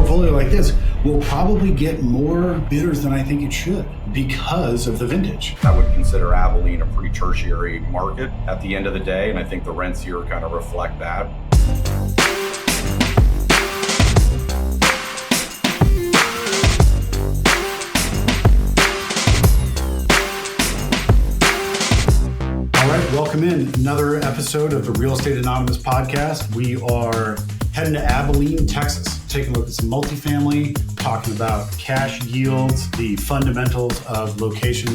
portfolio like this will probably get more bidders than I think it should because of the vintage. I would consider Abilene a pretty tertiary market at the end of the day, and I think the rents here kind of reflect that. All right, welcome in another episode of the Real Estate Anonymous podcast. We are heading to Abilene, Texas, taking a look at some multifamily, talking about cash yields, the fundamentals of location,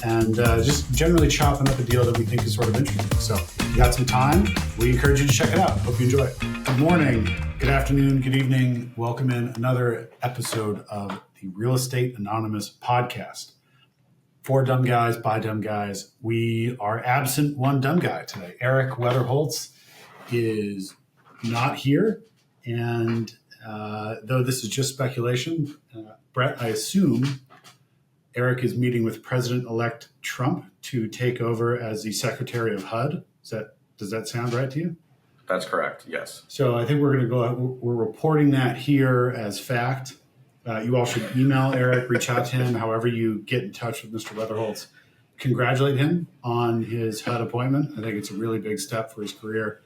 and just generally chopping up a deal that we think is sort of interesting. So if you got some time, we encourage you to check it out. Hope you enjoy it. Good morning, good afternoon, good evening. Welcome in another episode of the Real Estate Anonymous podcast. For dumb guys, by dumb guys. We are absent one dumb guy today. Eric Weatherholtz is not here. And though this is just speculation, Brett, I assume Eric is meeting with President-elect Trump to take over as the Secretary of HUD. Does that sound right to you? That's correct, yes. So I think we're reporting that here as fact. You all should email Eric, reach out to him, however you get in touch with Mr. Weatherholtz. Congratulate him on his HUD appointment. I think it's a really big step for his career.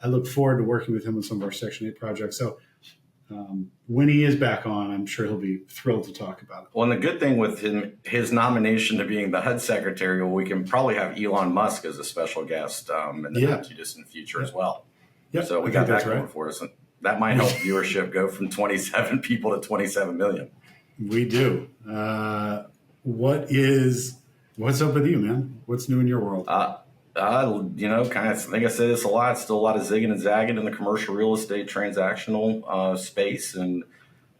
I look forward to working with him on some of our Section 8 projects. So when he is back on, I'm sure he'll be thrilled to talk about it. Well, and the good thing with his nomination to being the HUD Secretary, we can probably have Elon Musk as a special guest in the not too distant future as well. Yep, so we got that going for us. That might help viewership go from 27 people to 27 million. We do. What's up with you, man? What's new in your world? Kind of, I think I say this a lot, still a lot of zigging and zagging in the commercial real estate transactional space. And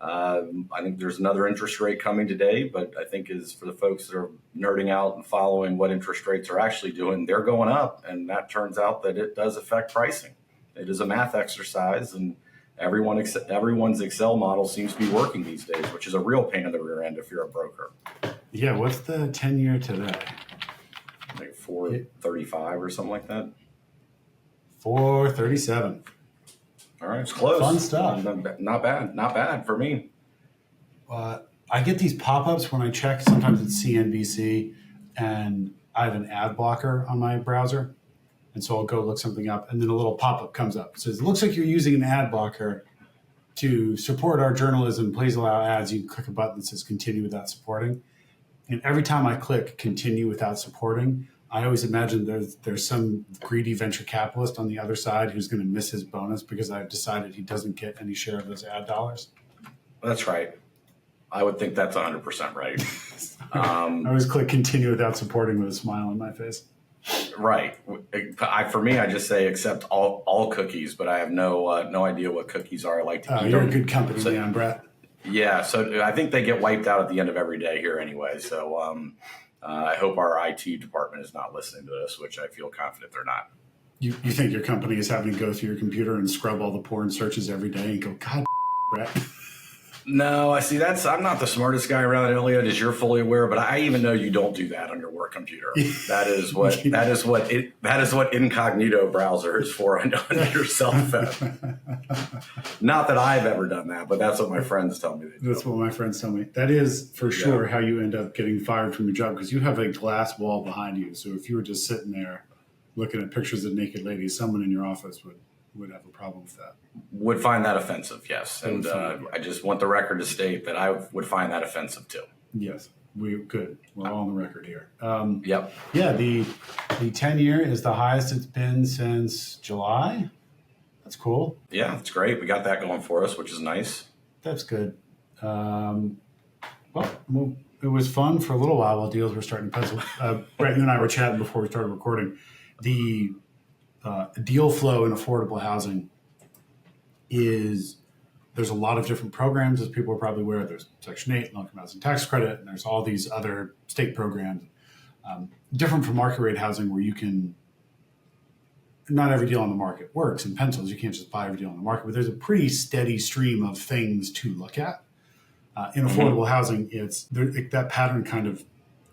I think there's another interest rate coming today, but I think is for the folks that are nerding out and following what interest rates are actually doing, they're going up. And that turns out that it does affect pricing. It is a math exercise, and everyone's Excel model seems to be working these days, which is a real pain in the rear end if you're a broker. Yeah, what's the 10-year today? Like 435 or something like that. 437. All right, it's close. Fun stuff. Not bad for me. I get these pop-ups when I check. Sometimes it's CNBC, and I have an ad blocker on my browser. And so I'll go look something up, and then a little pop-up comes up. It says, it looks like you're using an ad blocker to support our journalism. Please allow ads. You click a button that says continue without supporting. And every time I click continue without supporting, I always imagine there's some greedy venture capitalist on the other side who's going to miss his bonus because I've decided he doesn't get any share of those ad dollars. That's right. I would think that's 100% right. I always click continue without supporting with a smile on my face. Right. For me, I just say accept all cookies, but I have no idea what cookies are. I like to eat You're them. a good company, man, Brett. Yeah, so I think they get wiped out at the end of every day here anyway. So I hope our IT department is not listening to this, which I feel confident they're not. You think your company is having to go through your computer and scrub all the porn searches every day and go, God, Brett? No, I see. I'm not the smartest guy around, Elliot, as you're fully aware. But I even know you don't do that on your work computer. That is what incognito browser is for on your cell phone. Not that I've ever done that, but that's what my friends tell me. That's what my friends tell me. That is for sure how you end up getting fired from your job, because you have a glass wall behind you. So if you were just sitting there looking at pictures of naked ladies, someone in your office would have a problem with that. Would find that offensive, yes. And I just want the record to state that I would find that offensive too. Yes, we're all on the record here. Yep. Yeah, the 10-year is the highest it's been since July. That's cool. Yeah, it's great. We got that going for us, which is nice. That's good. Well, it was fun for a little while deals were starting to pencil. Brett, you and I were chatting before we started recording. The deal flow in affordable housing there's a lot of different programs, as people are probably aware. There's Section 8, low-income housing tax credit, and there's all these other state programs. Different from market rate housing, where you can, not every deal on the market works and pencils. You can't just buy every deal on the market, but there's a pretty steady stream of things to look at. In affordable housing, that pattern kind of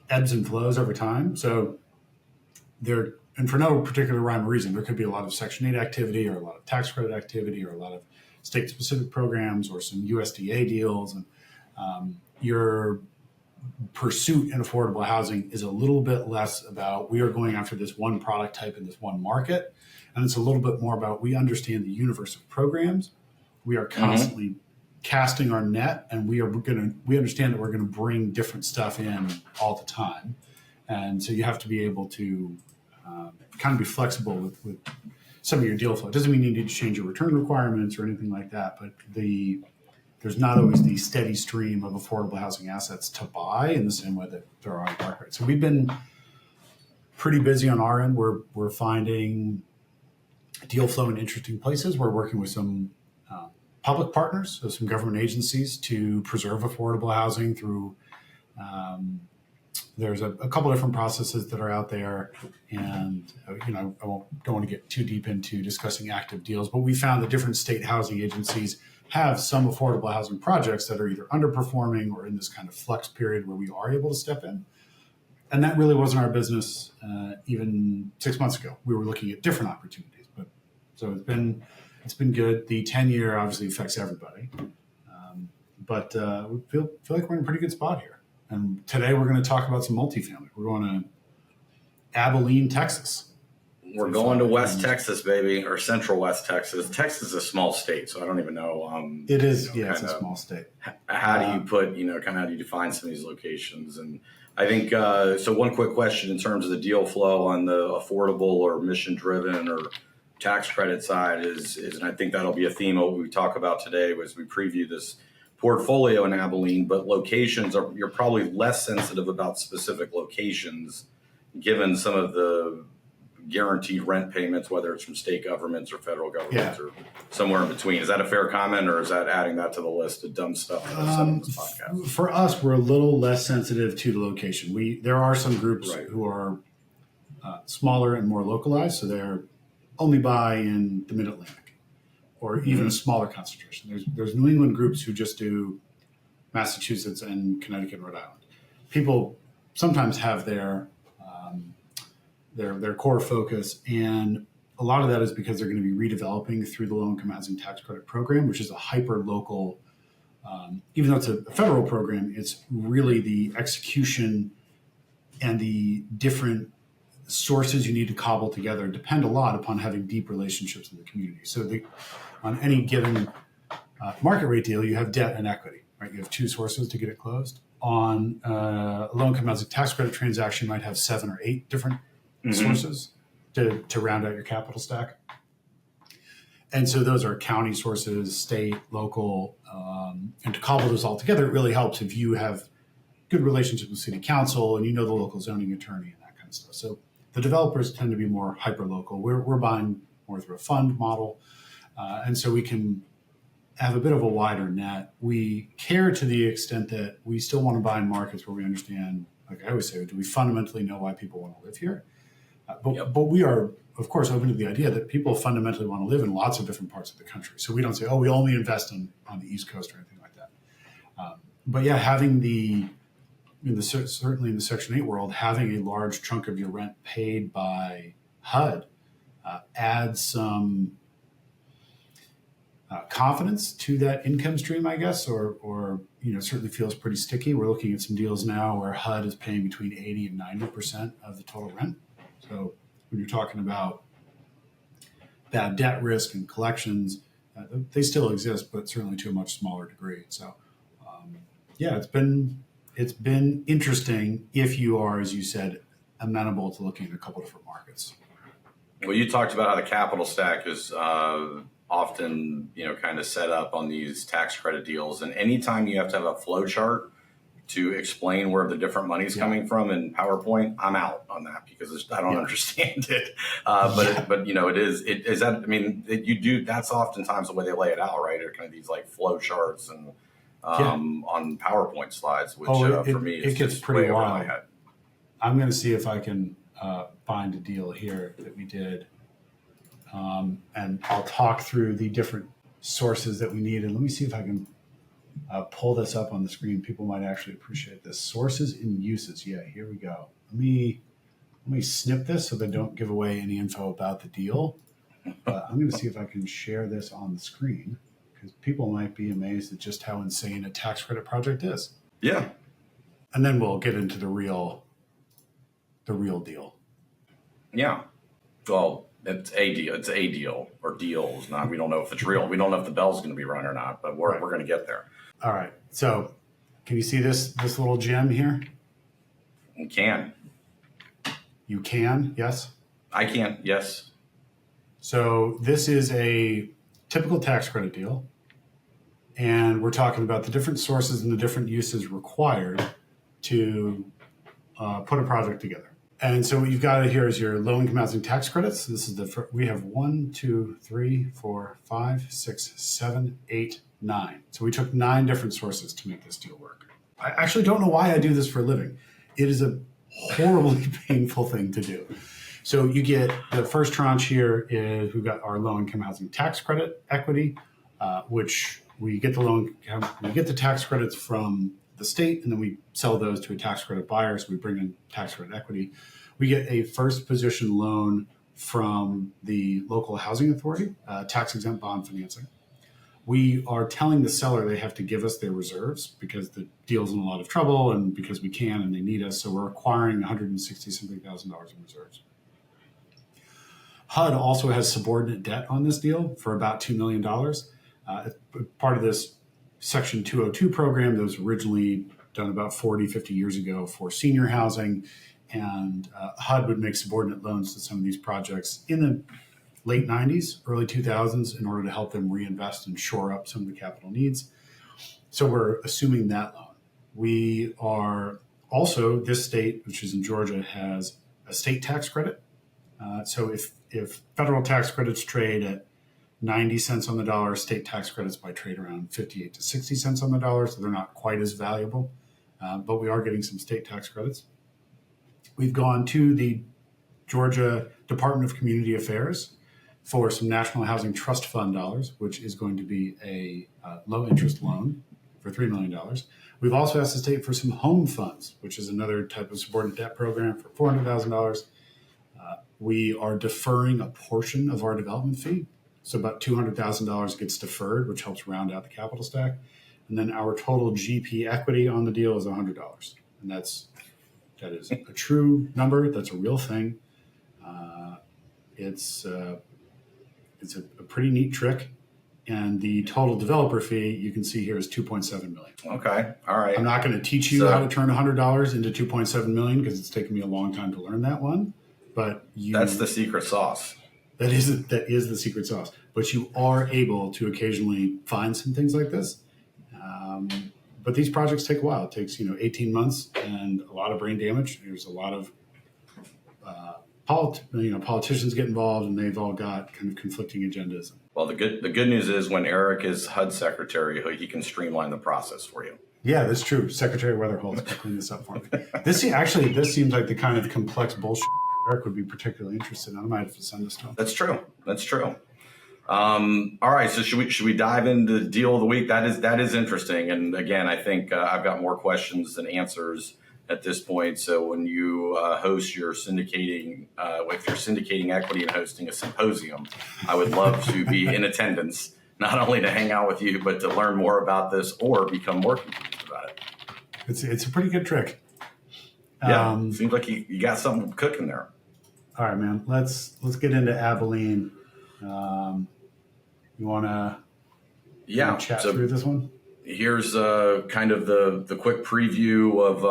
ebbs and flows over time. So and for no particular rhyme or reason, there could be a lot of Section 8 activity or a lot of tax credit activity or a lot of state-specific programs or some USDA deals, and your pursuit in affordable housing is a little bit less about we are going after this one product type in this one market, and it's a little bit more about we understand the universe of programs. We are constantly casting our net, and we understand that we're going to bring different stuff in all the time, and so you have to be able to kind of be flexible with some of your deal flow. It doesn't mean you need to change your return requirements or anything like that, but there's not always the steady stream of affordable housing assets to buy in the same way that there are on the market. So we've been pretty busy on our end. We're finding deal flow in interesting places. We're working with some public partners, so some government agencies, to preserve affordable housing through. There's a couple different processes that are out there, and don't want to get too deep into discussing active deals, but we found that different state housing agencies have some affordable housing projects that are either underperforming or in this kind of flex period where we are able to step in. And that really wasn't our business even 6 months ago. We were looking at different opportunities, but so it's been good. The 10-year obviously affects everybody, but we feel like we're in a pretty good spot here. And today we're going to talk about some multifamily. We're going to Abilene, Texas. We're going to West Texas, baby, or Central West Texas. Texas is a small state, so I don't even know. It is, it's a small state. How do you put, kind of how do you define some of these locations? And I think, so one quick question in terms of the deal flow on the affordable or mission-driven or tax credit side is, and I think that'll be a theme of what we talk about today as we preview this portfolio in Abilene, but you're probably less sensitive about specific locations given some of the guaranteed rent payments, whether it's from state governments or federal governments or somewhere in between. Is that a fair comment, or is that adding that to the list of dumb stuff on this podcast? For us, we're a little less sensitive to the location. There are some groups who are smaller and more localized, so they're only buy in the Mid-Atlantic or even a smaller concentration. There's New England groups who just do Massachusetts and Connecticut and Rhode Island. People sometimes have their core focus, and a lot of that is because they're going to be redeveloping through the low-income housing tax credit program, which is a hyper-local, even though it's a federal program, it's really the execution and the different sources you need to cobble together depend a lot upon having deep relationships in the community. So on any given market rate deal, you have debt and equity, right? You have two sources to get it closed. On a low-income housing tax credit transaction, you might have 7 or 8 different sources to round out your capital stack. And so those are county sources, state, local, and to cobble those all together, it really helps if you have good relationships with city council and you know the local zoning attorney and that kind of stuff. So the developers tend to be more hyper-local. We're buying more through a fund model, and so we can have a bit of a wider net. We care to the extent that we still want to buy in markets where we understand, like I always say, do we fundamentally know why people want to live here? But we are, of course, open to the idea that people fundamentally want to live in lots of different parts of the country. So we don't say, we only invest on the East Coast or anything like that. But yeah, having certainly in the Section 8 world, having a large chunk of your rent paid by HUD adds some confidence to that income stream, I guess, or certainly feels pretty sticky. We're looking at some deals now where HUD is paying between 80 and 90% of the total rent. So when you're talking about bad debt risk and collections, they still exist, but certainly to a much smaller degree. So it's been interesting if you are, as you said, amenable to looking at a couple different markets. Well, you talked about how the capital stack is often, kind of set up on these tax credit deals. And anytime you have to have a flow chart to explain where the different money's coming from in PowerPoint, I'm out on that because I don't understand it. That's oftentimes the way they lay it out, right? Are kind of these like flow charts and on PowerPoint slides, which for me is gets just pretty way wild. over my head. I'm going to see if I can find a deal here that we did. And I'll talk through the different sources that we need. And let me see if I can pull this up on the screen. People might actually appreciate this. Sources and uses. Yeah, here we go. Let me snip this so they don't give away any info about the deal. I'm going to see if I can share this on the screen. because people might be amazed at just how insane a tax credit project is. Yeah. And then we'll get into the real deal. Yeah. Well, it's a deal. It's a deal or deals. Not. We don't know if it's real. We don't know if the bell's going to be run or not. But we're going to get there. All right. So, can you see this little gem here? You can. You can. Yes. I can. Yes. So this is a typical tax credit deal, and we're talking about the different sources and the different uses required to put a project together. And so what you've got here is your low-income housing tax credits. This is we have 1, 2, 3, 4, 5, 6, 7, 8, 9. So we took 9 different sources to make this deal work. I actually don't know why I do this for a living. It is a horribly painful thing to do. So you get the first tranche here is we've got our low-income housing tax credit equity, which we get the tax credits from the state, and then we sell those to a tax credit buyer. So we bring in tax credit equity. We get a first position loan from the local housing authority, tax exempt bond financing. We are telling the seller they have to give us their reserves because the deal's in a lot of trouble and because we can and they need us. So we're acquiring $160-something thousand in reserves. HUD also has subordinate debt on this deal for about $2 million. Part of this Section 202 program that was originally done about 40, 50 years ago for senior housing. And HUD would make subordinate loans to some of these projects in the late 90s, early 2000s in order to help them reinvest and shore up some of the capital needs. So we're assuming that loan. We are also, this state, which is in Georgia, has a state tax credit. So if federal tax credits trade at 90 cents on the dollar, state tax credits might trade around 58 to 60 cents on the dollar, so they're not quite as valuable, but we are getting some state tax credits. We've gone to the Georgia Department of Community Affairs for some National Housing Trust Fund dollars, which is going to be a low-interest loan for $3 million. We've also asked the state for some home funds, which is another type of subordinate debt program for $400,000. We are deferring a portion of our development fee. So about $200,000 gets deferred, which helps round out the capital stack. And then our total GP equity on the deal is $100. And that is a true number. That's a real thing. It's a pretty neat trick. And the total developer fee you can see here is $2.7 million. Okay. All right. I'm not going to teach you how to turn $100 into $2.7 million because it's taken me a long time to learn that one. But that's the secret sauce. That is the secret sauce. But you are able to occasionally find some things like this. But these projects take a while. It takes 18 months and a lot of brain damage. There's a lot of politicians get involved, and they've all got kind of conflicting agendas. Well, the good news is when Eric is HUD secretary, he can streamline the process for you. Yeah, that's true. Secretary Weatherholt's will clean this up for me. This seems like the kind of complex bullshit Eric would be particularly interested in. I might have to send this to him. That's true. All right. So should we dive into the deal of the week? That is interesting. And again, I think I've got more questions than answers at this point. So when you host your syndicating, if you're syndicating equity and hosting a symposium, I would love to be in attendance, not only to hang out with you, but to learn more about this or become more confused about it. It's a pretty good trick. Yeah, seems like you got something cooking there. All right, man. Let's get into Abilene. You want to chat through this one? Here's kind of the quick preview of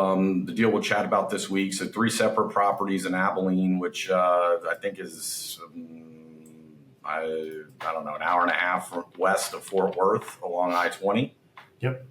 the deal we'll chat about this week. So 3 separate properties in Abilene, which I think is, I don't know, an hour and a half west of Fort Worth along I-20. Yep.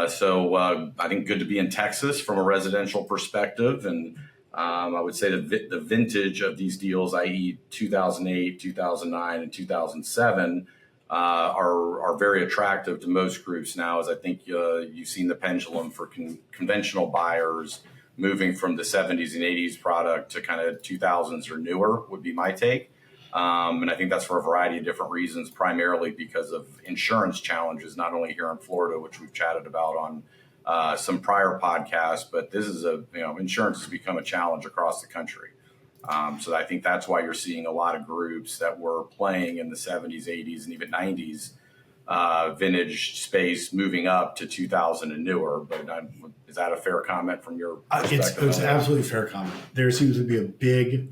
So I think good to be in Texas from a residential perspective. And I would say the vintage of these deals, i.e. 2008, 2009, and 2007, are very attractive to most groups now, as I think you've seen the pendulum for conventional buyers moving from the 70s and 80s product to kind of 2000s or newer would be my take. And I think that's for a variety of different reasons, primarily because of insurance challenges, not only here in Florida, which we've chatted about on some prior podcasts, but this is insurance has become a challenge across the country. So I think that's why you're seeing a lot of groups that were playing in the 70s, 80s, and even 90s vintage space moving up to 2000 and newer. But is that a fair comment from your perspective? It's absolutely a fair comment. There seems to be a big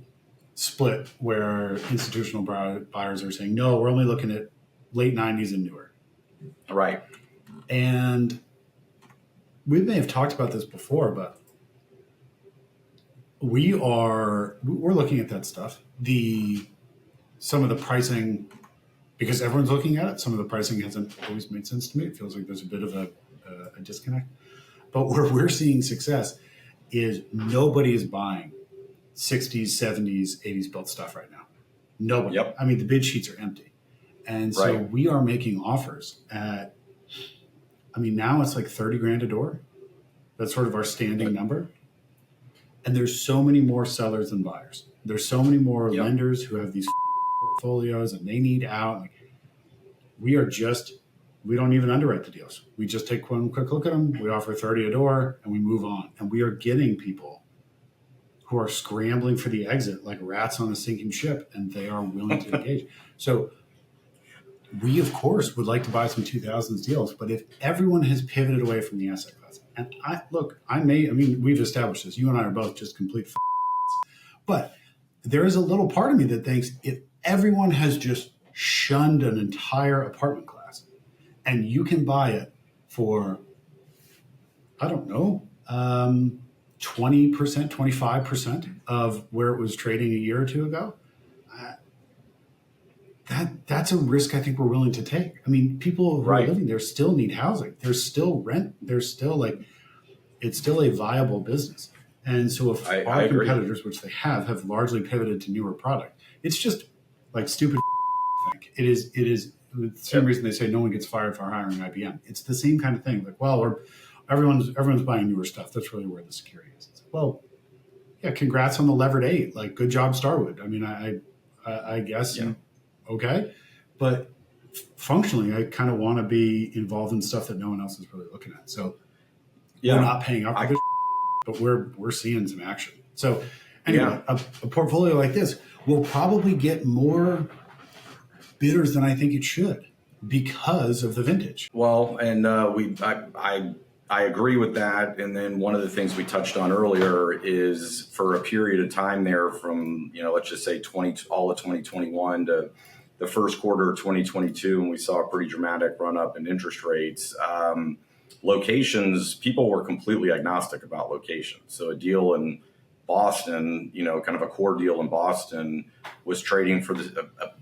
split where institutional buyers are saying, no, we're only looking at late 90s and newer. Right. And we may have talked about this before, but we're looking at that stuff. Some of the pricing, because everyone's looking at it, some of the pricing hasn't always made sense to me. It feels like there's a bit of a disconnect. But where we're seeing success is nobody is buying 60s, 70s, 80s built stuff right now. Nobody. Yep. I mean, the bid sheets are empty. And so we are making offers at, now it's like 30 grand a door. That's sort of our standing number. And there's so many more sellers than buyers. There's so many more lenders who have these portfolios and they need out. We don't even underwrite the deals. We just take one quick look at them. We offer 30 a door and we move on. And we are getting people who are scrambling for the exit like rats on a sinking ship, and they are willing to engage. So we, of course, would like to buy some 2000s deals, but if everyone has pivoted away from the asset class, and we've established this. You and I are both just complete but there is a little part of me that thinks if everyone has just shunned an entire apartment class and you can buy it for, I don't know, 20%, 25% of where it was trading a year or two ago, that's a risk I think we're willing to take. I mean, people who are living there still need housing. There's still rent. There's still it's still a viable business. And so if our competitors, which they have largely pivoted to newer product, it's just like stupid thing. It is the same reason they say no one gets fired for hiring IBM. It's the same kind of thing. Like, well, everyone's buying newer stuff. That's really where the security is. It's like, well, yeah, congrats on the levered 8. Like, good job, Starwood. I mean, I guess, okay. But functionally, I kind of want to be involved in stuff that no one else is really looking at. So we're not paying up for this, but we're seeing some action. So anyway, a portfolio like this will probably get more bidders than I think it should because of the vintage. Well, and I agree with that. And then one of the things we touched on earlier is for a period of time there from, let's just say all of 2021 to the first quarter of 2022, and we saw a pretty dramatic run up in interest rates. Locations, people were completely agnostic about location. So a deal in Boston, kind of a core deal in Boston was trading for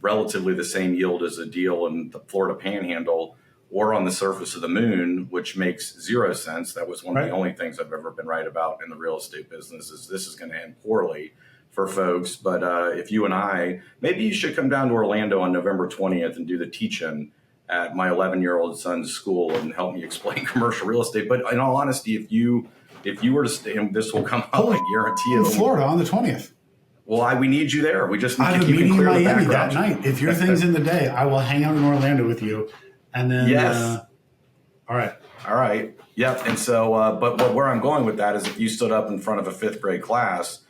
relatively the same yield as a deal in the Florida Panhandle or on the surface of the moon, which makes zero sense. That was one of the only things I've ever been right about in the real estate business is this is going to end poorly for folks. But if you and maybe you should come down to Orlando on November 20th and do the teach-in at my 11-year-old son's school and help me explain commercial real estate. But in all honesty, if you were to stay, and this will come up, I guarantee it. In Florida on the 20th. Well, we need you there. We just need to keep you clear of Miami that night. If your thing's in the day, I will hang out in Orlando with you. And then, all right. Yep. And so, but where I'm going with that is if you stood up in front of a 5th grade class,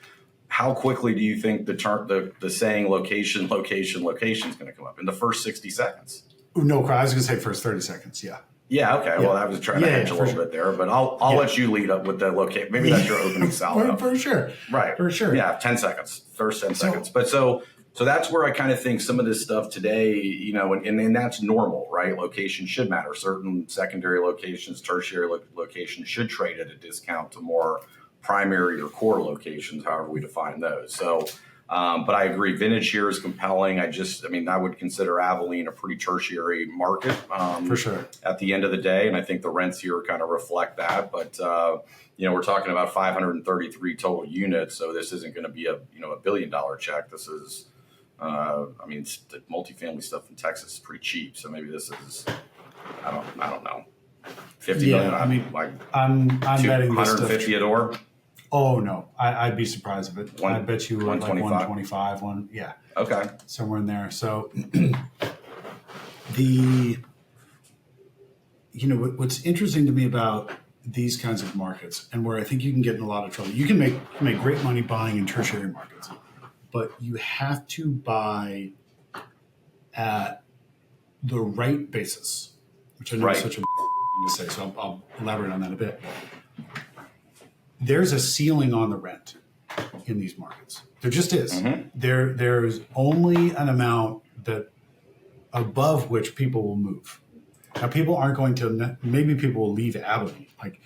how quickly do you think the saying location is going to come up in the first 60 seconds? No, I was going to say first 30 seconds. Yeah. Yeah. Okay. Well, I was trying to hedge a little bit there, but I'll let you lead up with the location. Maybe that's your opening salvo. For sure. Right. For sure. Yeah. 10 seconds, first 10 seconds. But so that's where I kind of think some of this stuff today, and that's normal, right? Location should matter. Certain secondary locations, tertiary locations should trade at a discount to more primary or core locations, however we define those. So, but I agree, vintage here is compelling. I would consider Abilene a pretty tertiary market for sure at the end of the day. And I think the rents here kind of reflect that. But, we're talking about 533 total units. So this isn't going to be a $1 billion check. This is, the multifamily stuff in Texas is pretty cheap. So maybe this is, I don't know, 50 million. I'm betting 150 a door. Oh no, I'd be surprised if it. I bet you 125. 125. Okay, somewhere in there. So what's interesting to me about these kinds of markets, and where I think you can get in a lot of trouble. You can make great money buying in tertiary markets, but you have to buy at the right basis, which I know is such a thing to say, so I'll elaborate on that a bit. There's a ceiling on the rent in these markets. There just is. Mm-hmm. There's only an amount that above which people will move. Now, people aren't going to. Maybe people will leave Abilene. Like,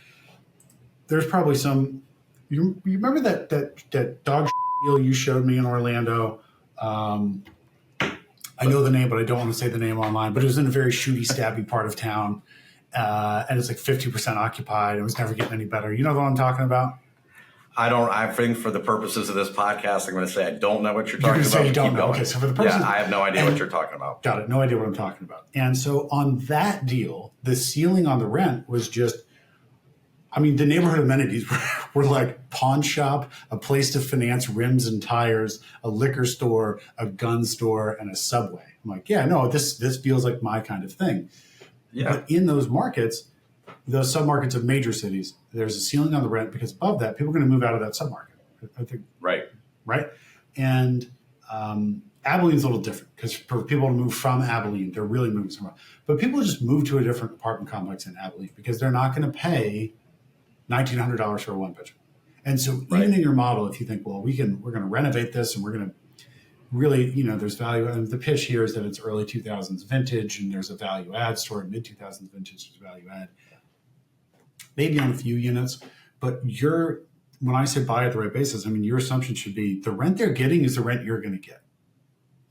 there's probably some. You remember that dog deal you showed me in Orlando? I know the name, but I don't want to say the name online. But it was in a very shooty, stabby part of town, and it's like 50% occupied. It was never getting any better. You know what I'm talking about? I think for the purposes of this podcast, I'm going to say I don't know what you're talking about. Say you don't know. Okay, so for the purposes, I have no idea what you're talking about. Got it. No idea what I'm talking about. And so on that deal, the ceiling on the rent was just, I mean, the neighborhood amenities were like pawn shop, a place to finance rims and tires, a liquor store, a gun store, and a Subway. I'm like, yeah, no, this feels like my kind of thing. Yeah. But in those markets, those submarkets of major cities, there's a ceiling on the rent because above that, people are going to move out of that submarket. I think. Right. And Abilene's a little different because for people to move from Abilene, they're really moving somewhere. But people just move to a different apartment complex in Abilene because they're not going to pay $1,900 for a one bedroom. And so even in your model, if you think, well, we're going to renovate this and we're going to really, there's value. And the pitch here is that it's early 2000s vintage and there's a value add store, mid 2000s vintage is value add. Maybe on a few units, but when I say buy at the right basis, I mean, your assumption should be the rent they're getting is the rent you're going to get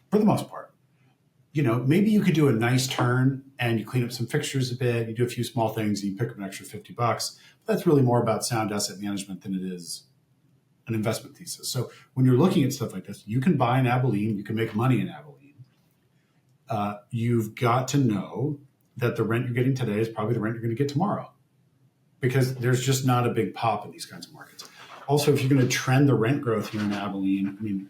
for the most part. Maybe you could do a nice turn and you clean up some fixtures a bit. You do a few small things and you pick up an extra $50. But that's really more about sound asset management than it is an investment thesis. So when you're looking at stuff like this, you can buy in Abilene, you can make money in Abilene. You've got to know that the rent you're getting today is probably the rent you're going to get tomorrow, because there's just not a big pop in these kinds of markets. Also, if you're going to trend the rent growth here in Abilene, I mean,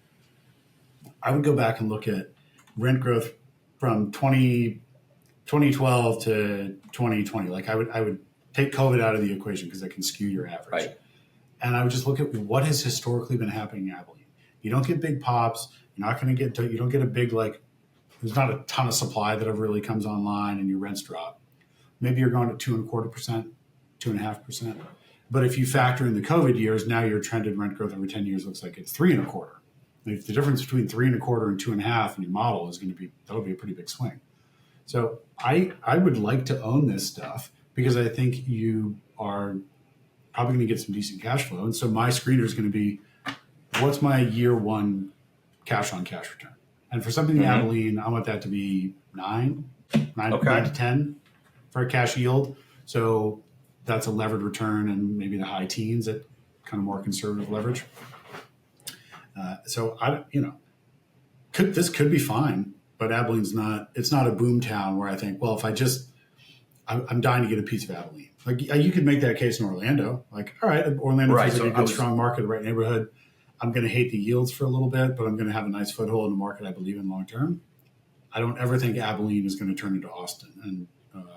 I would go back and look at rent growth from 2012 to 2020. Like I would take COVID out of the equation because that can skew your average. Right. And I would just look at what has historically been happening in Abilene. You don't get big pops. You don't get a big, there's not a ton of supply that ever really comes online and your rents drop. Maybe you're going at 2.25%. 2.5%. But if you factor in the COVID years, now your trended rent growth over 10 years looks like it's 3.25%. If the difference between 3.25% and 2.5% in your model that'll be a pretty big swing. So I would like to own this stuff because I think you are probably going to get some decent cash flow. And so my screener is going to be, what's my year one cash on cash return? And for something in Abilene, I want that to be 9 to 10 for a cash yield. So that's a levered return and maybe the high teens at kind of more conservative leverage. So this could be fine, but Abilene's it's not a boom town where I think, well, if I'm dying to get a piece of Abilene. Like you could make that case in Orlando. Like, all right, Orlando feels like a good, strong market, the right neighborhood. I'm going to hate the yields for a little bit, but I'm going to have a nice foothold in the market I believe in long term. I don't ever think Abilene is going to turn into Austin. And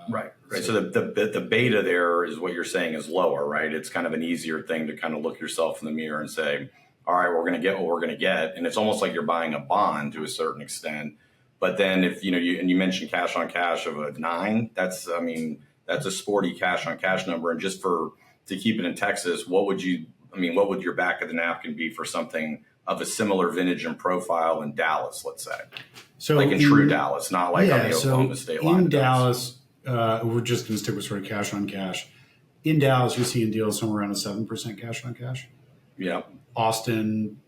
Right. So the beta there is what you're saying is lower, right? It's kind of an easier thing to kind of look yourself in the mirror and say, all right, we're going to get what we're going to get. And it's almost like you're buying a bond to a certain extent. But then if, you mentioned cash on cash of a 9, that's a sporty cash on cash number. And just to keep it in Texas, what would your back of the napkin be for something of a similar vintage and profile in Dallas, let's say? So like in true Dallas, not like on the Oklahoma State line. In Dallas, we're just going to stick with sort of cash on cash. In Dallas, you're seeing deals somewhere around a 7% cash on cash. Yeah. Austin,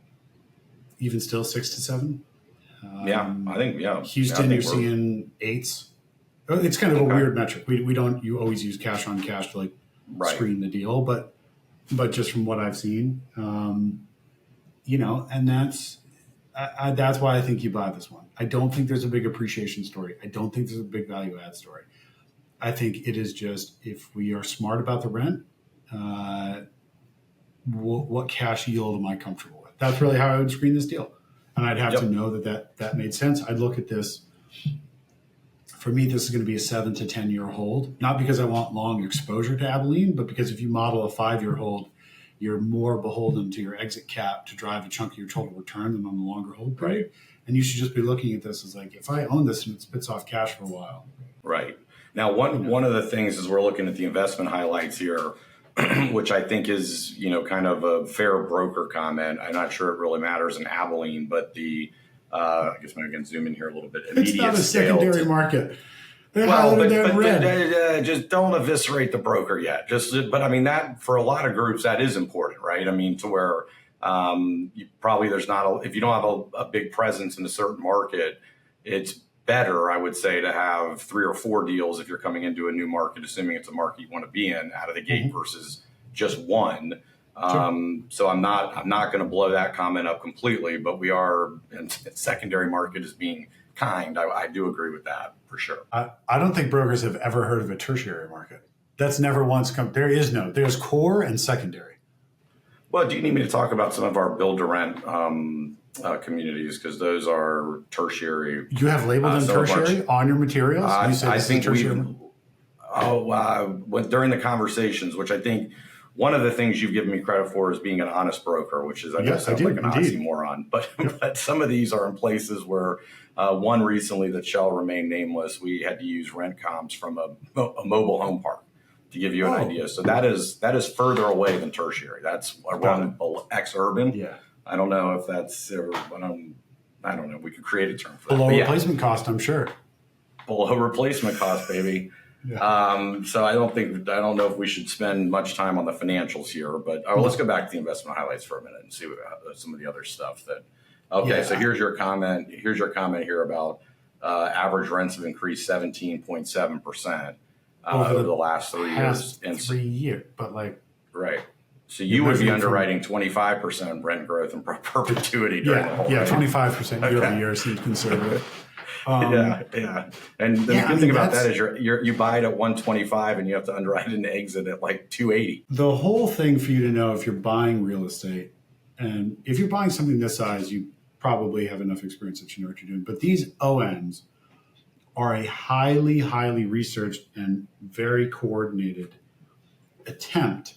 even still 6 to 7. I think. Houston, you're seeing 8s. It's kind of a weird metric. You always use cash on cash to screen the deal, but just from what I've seen, and that's why I think you buy this one. I don't think there's a big appreciation story. I don't think there's a big value add story. I think it is just, if we are smart about the rent, what cash yield am I comfortable with? That's really how I would screen this deal. And I'd have to know that made sense. I'd look at this. For me, this is going to be a 7 to 10 year hold, not because I want long exposure to Abilene, but because if you model a 5-year hold, you're more beholden to your exit cap to drive a chunk of your total return than on the longer hold period. And you should just be looking at this as like, if I own this and it spits off cash for a while. Right. Now, one of the things is we're looking at the investment highlights here, which I think is, kind of a fair broker comment. I'm not sure it really matters in Abilene, but I guess maybe I can zoom in here a little bit. It's not a secondary market. Just don't eviscerate the broker yet. But I mean, that for a lot of groups, that is important, right? I mean, to where if you don't have a big presence in a certain market, it's better, I would say, to have 3 or 4 deals if you're coming into a new market, assuming it's a market you want to be in out of the gate versus just one. So I'm not going to blow that comment up completely, but we are in secondary market as being kind. I do agree with that for sure. I don't think brokers have ever heard of a tertiary market. That's never once come. There's core and secondary. Well, do you need me to talk about some of our build to rent communities, because those are tertiary? You have labeled them tertiary on your materials? I think during the conversations, which I think one of the things you've given me credit for is being an honest broker, which is, I know sounds like an oxymoron, but some of these are in places where one recently that shall remain nameless, we had to use rent comps from a mobile home park to give you an idea. So that is further away than tertiary. That's around ex-urban. Yeah. I don't know if that's, I don't know. We could create a term for that. Below replacement cost, I'm sure. Below replacement cost, baby. Yeah. So I don't know if we should spend much time on the financials here, but let's go back to the investment highlights for a minute and see some of the other stuff that. Okay, yeah. So here's your comment. Here's your comment here about average rents have increased 17.7% over the last 3 years. 3 years, but right. So you would be underwriting 25% rent growth in perpetuity during the whole. Yeah, 25% year over year seems conservative. Yeah. And the good thing about that is you buy it at 125 and you have to underwrite an exit at like 280. The whole thing for you to know if you're buying real estate, and if you're buying something this size, you probably have enough experience that you know what you're doing. But these OMs are a highly, highly researched and very coordinated attempt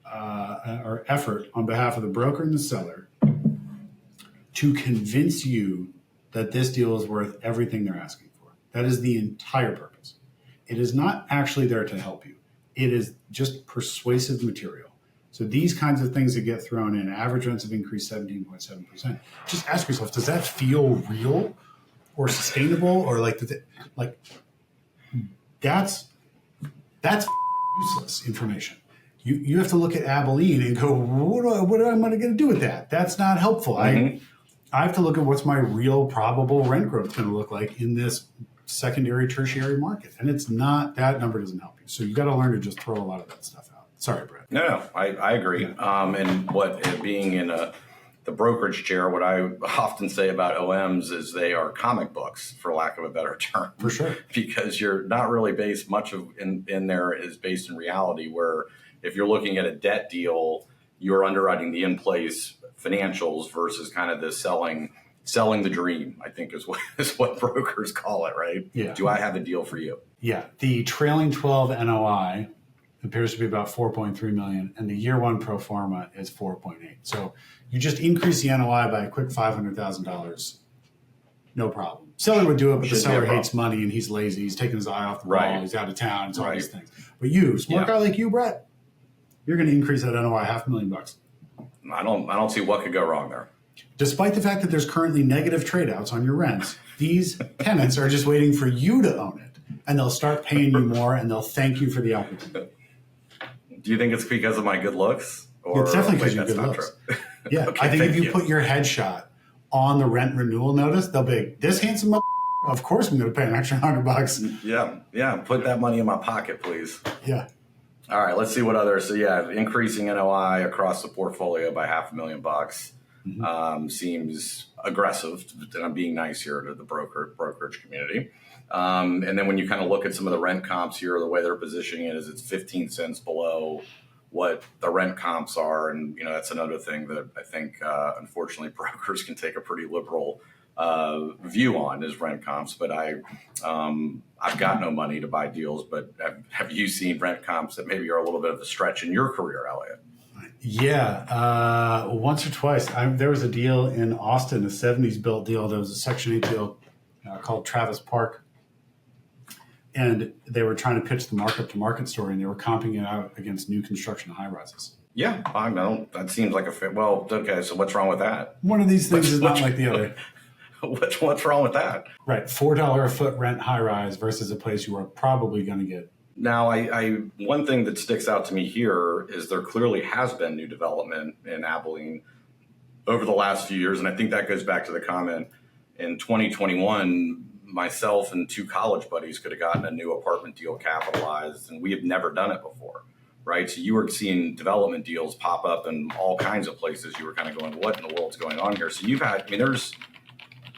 or effort on behalf of the broker and the seller to convince you that this deal is worth everything they're asking for. That is the entire purpose. It is not actually there to help you. It is just persuasive material. So these kinds of things that get thrown in, average rents have increased 17.7%. Just ask yourself, does that feel real or sustainable, or that's useless information. You have to look at Abilene and go, what am I going to do with that? That's not helpful. Mm-hmm. I have to look at what's my real probable rent growth going to look like in this secondary, tertiary market. And it's not, that number doesn't help you. So you got to learn to just throw a lot of that stuff out. Sorry, Brett. No, I agree. And being in the brokerage chair, what I often say about OMs is they are comic books, for lack of a better term. For sure. Because you're not really based, much of in there is based in reality, where if you're looking at a debt deal, you're underwriting the in-place financials versus kind of the selling the dream, I think is what brokers call it, right? Yeah. Do I have a deal for you? Yeah. The trailing 12 NOI appears to be about 4.3 million, and the year one pro forma is 4.8. So you just increase the NOI by a quick $500,000, no problem. Seller would do it, but the seller hates money and he's lazy. He's taking his eye off the ball. He's out of town. It's all these things. But you, smart guy like you, Brett, you're going to increase that NOI $500,000. I don't see what could go wrong there. Despite the fact that there's currently negative trade outs on your rents, these tenants are just waiting for you to own it, and they'll start paying you more, and they'll thank you for the opportunity. Do you think it's because of my good looks? Or it's definitely because of your good looks. Yeah, okay, I think if you put your headshot on the rent renewal notice, they'll be, this handsome of course I'm going to pay an extra $100. Yeah. Put that money in my pocket, please. Yeah. All right, let's see what others. So increasing NOI across the portfolio by $500,000 seems aggressive, and I'm being nice here to the brokerage community. And then when you kind of look at some of the rent comps here, the way they're positioning it is it's 15 cents below what the rent comps are. And, that's another thing that I think, unfortunately, brokers can take a pretty liberal view on is rent comps. But I've got no money to buy deals. But have you seen rent comps that maybe are a little bit of a stretch in your career, Elliot? Yeah, once or twice. There was a deal in Austin, a 70s built deal. There was a Section 8 deal called Travis Park. And they were trying to pitch the markup to market story, and they were comping it out against new construction high rises. Yeah, I know. That seems like a fit. Well, okay, so what's wrong with that? One of these things is not like the other. What's wrong with that? Right. $4 a foot rent high rise versus a place you are probably going to get. Now, I one thing that sticks out to me here is there clearly has been new development in Abilene over the last few years. And I think that goes back to the comment in 2021, myself and two college buddies could have gotten a new apartment deal capitalized, and we have never done it before, right? So you were seeing development deals pop up in all kinds of places. You were kind of going, what in the world's going on here? So you've had, I mean, there's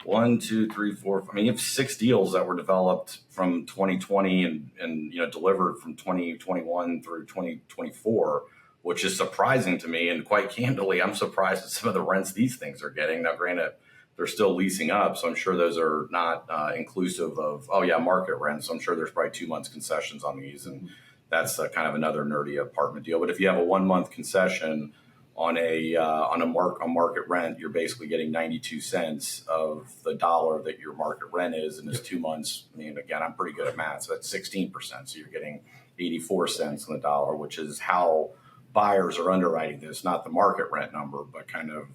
1, 2, 3, 4, I mean, you have 6 deals that were developed from 2020 and delivered from 2021 through 2024, which is surprising to me. And quite candidly, I'm surprised at some of the rents these things are getting. Now, granted, they're still leasing up, so I'm sure those are not inclusive of, market rent. So I'm sure there's probably 2 months concessions on these, and that's kind of another nerdy apartment deal. But if you have a 1 month concession on a market rent, you're basically getting 92 cents of the dollar that your market rent is, and it's 2 months. I mean, again, I'm pretty good at math, so that's 16%. So you're getting 84 cents on the dollar, which is how buyers are underwriting this, not the market rent number, but kind of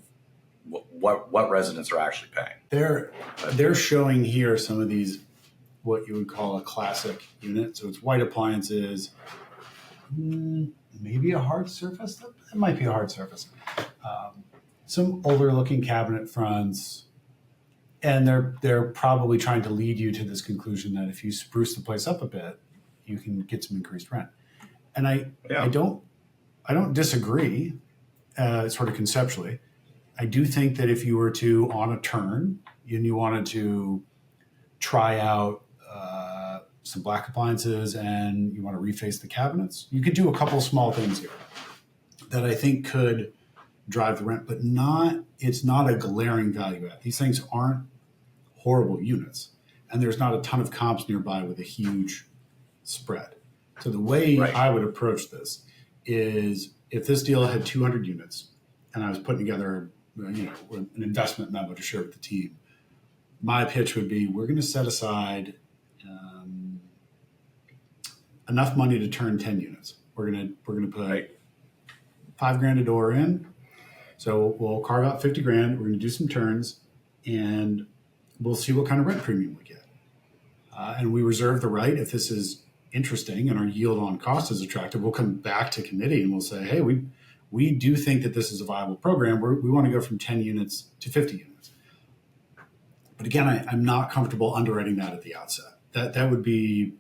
what residents are actually paying. They're showing here some of these, what you would call a classic unit. So it's white appliances, maybe a hard surface. It might be a hard surface. Some older looking cabinet fronts. And they're probably trying to lead you to this conclusion that if you spruce the place up a bit, you can get some increased rent. And I don't disagree, sort of conceptually. I do think that if you were to, on a turn, and you wanted to try out some black appliances and you want to reface the cabinets, you could do a couple small things here that I think could drive the rent, but it's not a glaring value add. These things aren't horrible units, and there's not a ton of comps nearby with a huge spread. So the way I would approach this is, if this deal had 200 units and I was putting together an investment memo to share with the team, my pitch would be, we're going to set aside enough money to turn 10 units. We're going to put $5,000 a door in. So we'll carve out 50 grand. We're going to do some turns, and we'll see what kind of rent premium we get. And we reserve the right, if this is interesting and our yield on cost is attractive, we'll come back to committee and we'll say, hey, we do think that this is a viable program. We want to go from 10 units to 50 units. But again, I'm not comfortable underwriting that at the outset. That would be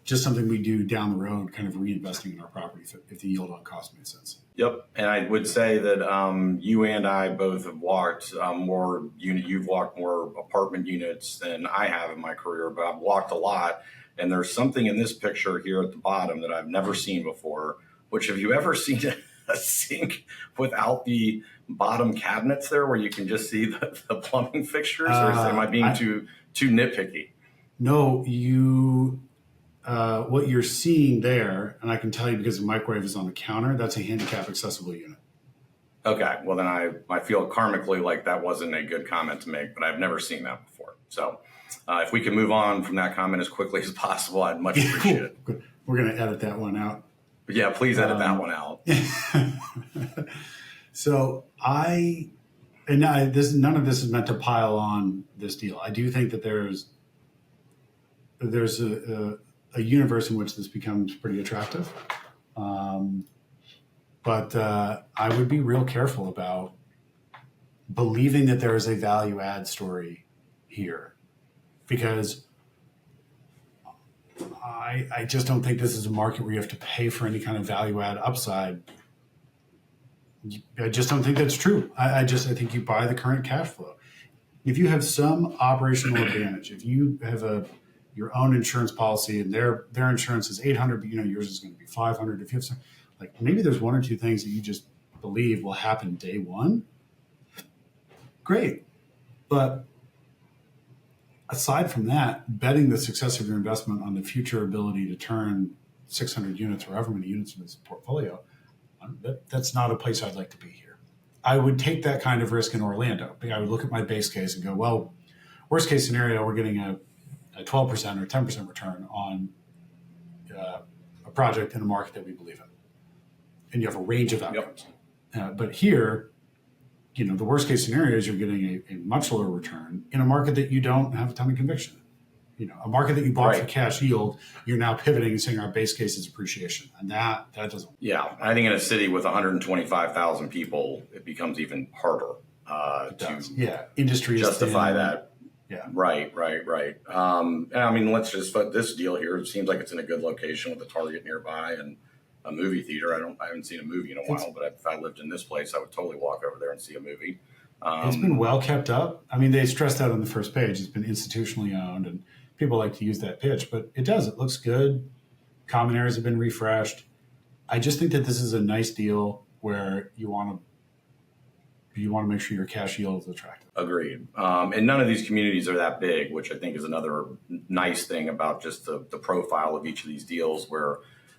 just something we do down the road, kind of reinvesting in our property if the yield on cost makes sense. Yep. And I would say that you and I both have walked you've walked more apartment units than I have in my career, but I've walked a lot. And there's something in this picture here at the bottom that I've never seen before, which, have you ever seen a sink without the bottom cabinets there where you can just see the plumbing fixtures? Or am I being too nitpicky? No, what you're seeing there, and I can tell you because the microwave is on the counter, that's a handicap accessible unit. Okay, well then I feel karmically like that wasn't a good comment to make, but I've never seen that before. So if we can move on from that comment as quickly as possible, I'd much appreciate it. Good. We're going to edit that one out. Yeah, please edit that one out. So none of this is meant to pile on this deal. I do think that there's a universe in which this becomes pretty attractive. But I would be real careful about believing that there is a value add story here, because I just don't think this is a market where you have to pay for any kind of value add upside. I just don't think that's true. I think you buy the current cash flow. If you have some operational advantage, if you have your own insurance policy and their insurance is $800, but yours is going to be $500. If you have some, maybe there's one or two things that you just believe will happen day one, great. But aside from that, betting the success of your investment on the future ability to turn 600 units or however many units in this portfolio, That's not a place I'd like to be here. I would take that kind of risk in Orlando. I would look at my base case and go, well, worst case scenario, we're getting a 12% or 10% return on a project in a market that we believe in. And you have a range of outcomes. But here, the worst case scenario is you're getting a much lower return in a market that you don't have a ton of conviction. A market that you bought for cash yield, you're now pivoting and saying our base case is appreciation. And that doesn't. Yeah. I think in a city with 125,000 people, it becomes even harder to industry justify that. Yeah. Right. And I mean, let's just put this deal here. It seems like it's in a good location with a Target nearby and a movie theater. I haven't seen a movie in a while, but if I lived in this place, I would totally walk over there and see a movie. It's been well kept up. I mean, they stressed out on the first page. It's been institutionally owned, and people like to use that pitch, but it does. It looks good. Common areas have been refreshed. I just think that this is a nice deal where you want to make sure your cash yield is attractive. Agreed. And none of these communities are that big, which I think is another nice thing about just the profile of each of these deals where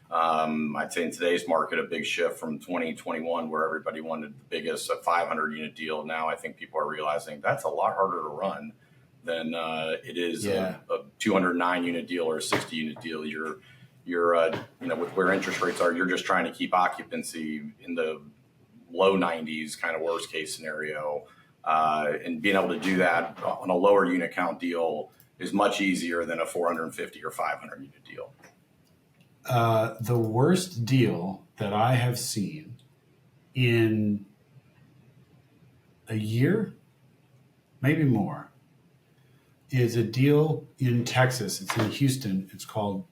I'd say in today's market, a big shift from 2021 where everybody wanted the biggest, a 500 unit deal. Now I think people are realizing that's a lot harder to run than it is a 209 unit deal or a 60 unit deal. You're with where interest rates are, you're just trying to keep occupancy in the low 90s, kind of worst case scenario. And being able to do that on a lower unit count deal is much easier than a 450 or 500 unit deal. The worst deal that I have seen in a year, maybe more, is a deal in Texas. It's in Houston. It's called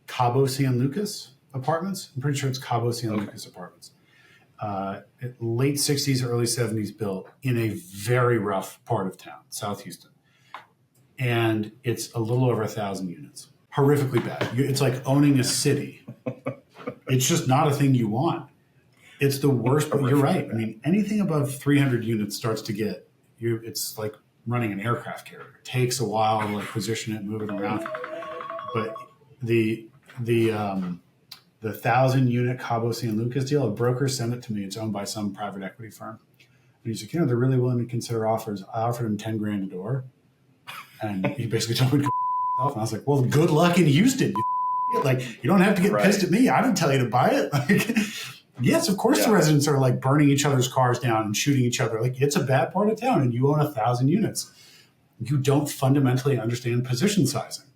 Cabo San Lucas Apartments. I'm pretty sure it's Cabo San Lucas Apartments. Late 60s, early 70s built in a very rough part of town, South Houston. And it's a little over 1,000 units. Horrifically bad. It's like owning a city. It's just not a thing you want. It's the worst, but you're right. I mean, anything above 300 units starts to get you. It's like running an aircraft carrier. It takes a while to position it, move it around. But the 1,000 unit Cabo San Lucas deal, a broker sent it to me. It's owned by some private equity firm. And he's like, they're really willing to consider offers. I offered him 10 grand a door. And he basically told me to off. And I was like, well, good luck in Houston. You don't have to get pissed at me. I didn't tell you to buy it. Yes, of course the residents are burning each other's cars down and shooting each other. It's a bad part of town and you own 1,000 units. You don't fundamentally understand position sizing.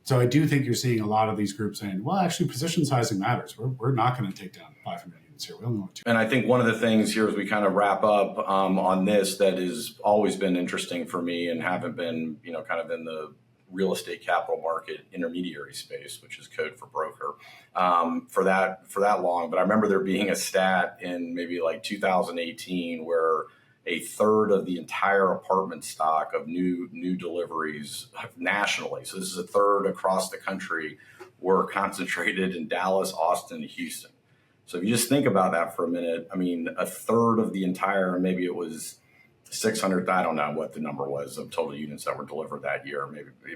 So I do think you're seeing a lot of these groups saying, well, actually position sizing matters. We're not going to take down 500 units here. We only want 2. And I think one of the things here as we kind of wrap up on this that has always been interesting for me and haven't been, kind of in the real estate capital market intermediary space, which is code for broker, for that long. But I remember there being a stat in maybe 2018 where a third of the entire apartment stock of new deliveries nationally, so this is a third across the country, were concentrated in Dallas, Austin, and Houston. So if you just think about that for a minute, I mean, a third of the entire, maybe it was 600, I don't know what the number was of total units that were delivered that year,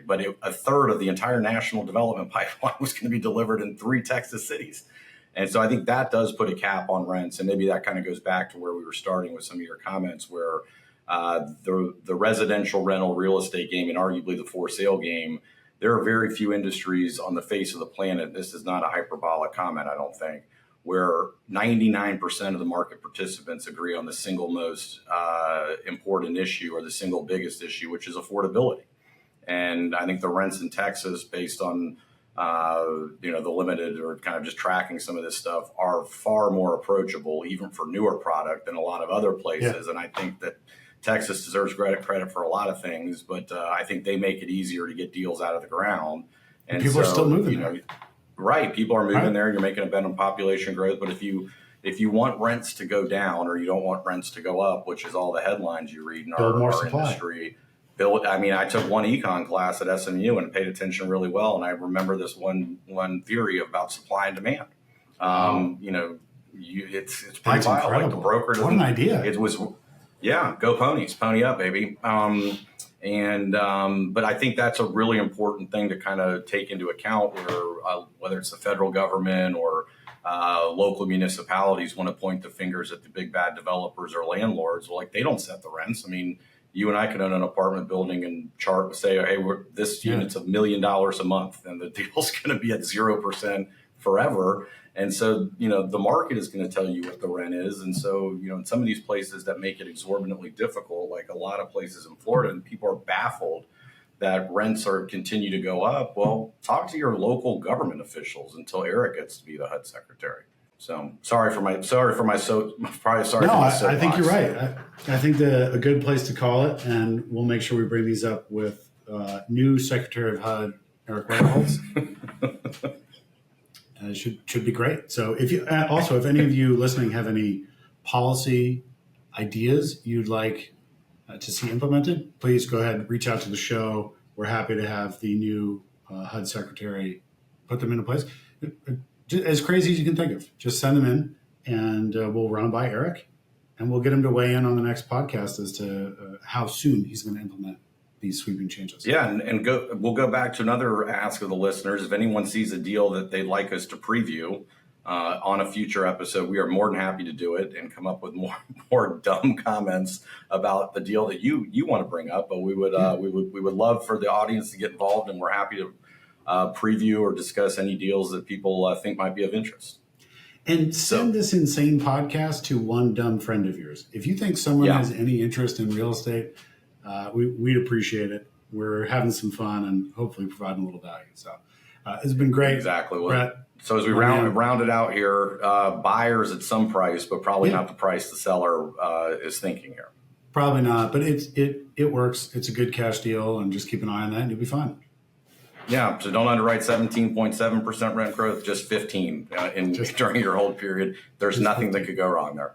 but a third of the entire national development pipeline was going to be delivered in 3 Texas cities. And so I think that does put a cap on rents. And maybe that kind of goes back to where we were starting with some of your comments where the residential rental real estate game and arguably the for sale game, there are very few industries on the face of the planet. This is not a hyperbolic comment, I don't think, where 99% of the market participants agree on the single most important issue or the single biggest issue, which is affordability. And I think the rents in Texas, based on the limited or kind of just tracking some of this stuff, are far more approachable, even for newer product, than a lot of other places. Yeah. And I think that Texas deserves credit for a lot of things, but I think they make it easier to get deals out of the ground. And people are still moving there. Right. People are moving there. You're making a bet on population growth. But if you want rents to go down or you don't want rents to go up, which is all the headlines you read in our industry, I took one econ class at SMU and paid attention really well. And I remember this one theory about supply and demand. It's pretty wild. Like the broker doesn't. What an idea. It was, go ponies, pony up, baby. But I think that's a really important thing to kind of take into account where, whether it's the federal government or local municipalities want to point the fingers at the big bad developers or landlords. Well, like they don't set the rents. I mean, you and I could own an apartment building and say, hey, this unit's $1 million a month, and the deal's going to be at 0% forever. And so, the market is going to tell you what the rent is. And so, in some of these places that make it exorbitantly difficult, like a lot of places in Florida, and people are baffled that rents continue to go up. Well, talk to your local government officials until Eric gets to be the HUD secretary. So sorry for my I think you're right. I think a good place to call it, and we'll make sure we bring these up with new Secretary of HUD, Eric Whiteholz. It should be great. So if any of you listening have any policy ideas you'd like to see implemented, please go ahead and reach out to the show. We're happy to have the new HUD secretary put them into place. As crazy as you can think of, just send them in, and we'll run them by Eric, and we'll get him to weigh in on the next podcast as to how soon he's going to implement these sweeping changes. Yeah, and we'll go back to another ask of the listeners. If anyone sees a deal that they'd like us to preview on a future episode, we are more than happy to do it and come up with more dumb comments about the deal that you want to bring up. But we would love for the audience to get involved, and we're happy to preview or discuss any deals that people think might be of interest. And send this insane podcast to one dumb friend of yours. If you think someone has any interest in real estate, we'd appreciate it. We're having some fun and hopefully providing a little value. So it's been great. Exactly. Well, Brett, so as we round it out here, buyers at some price, but probably not the price the seller is thinking here. Probably not, but it works. It's a good cash deal, and just keep an eye on that, and you'll be fine. Yeah, so don't underwrite 17.7% rent growth, just 15 during your hold period. There's nothing that could go wrong there.